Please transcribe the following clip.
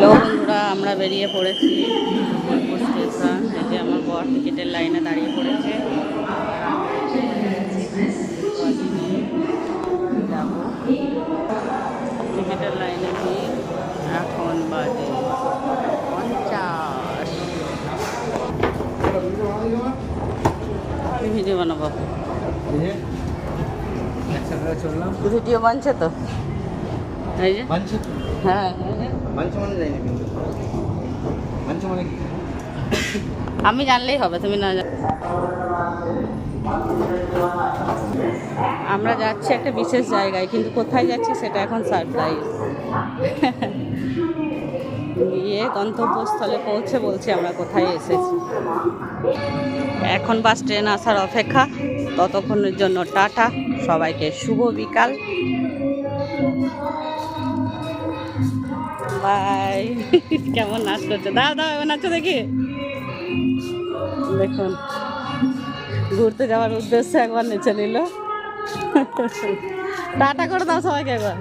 Hello বন্ধুরা, আমরা বেরিয়ে পড়েছি বোলপুর স্টেশন। এই যে আমার বর টিকিটের লাইনে দাঁড়িয়ে পড়েছে। যাবো টিকিটের লাইনে গিয়ে এখন বাজে 50। ভিডিও বানাবো, ভিডিও বানছে তো। এই যে হ্যাঁ, আমি জানলেই হবে, তুমি না জান। আমরা যাচ্ছি একটা বিশেষ জায়গায়, কিন্তু কোথায় যাচ্ছি সেটা এখন সারপ্রাইজ। গিয়ে গন্তব্যস্থলে পৌঁছে বলছি আমরা কোথায় এসেছি। এখন বাস ট্রেন আসার অপেক্ষা, ততক্ষণের জন্য টাটা, সবাইকে শুভ বিকাল, বাই। কেমন নাচ করছে, দাও দাও এবার নাচো দেখি। দেখুন, ঘুরতে যাওয়ার উদ্দেশ্যে একবার নেচে নিল। টাটা করে দাও সবাইকে একবার।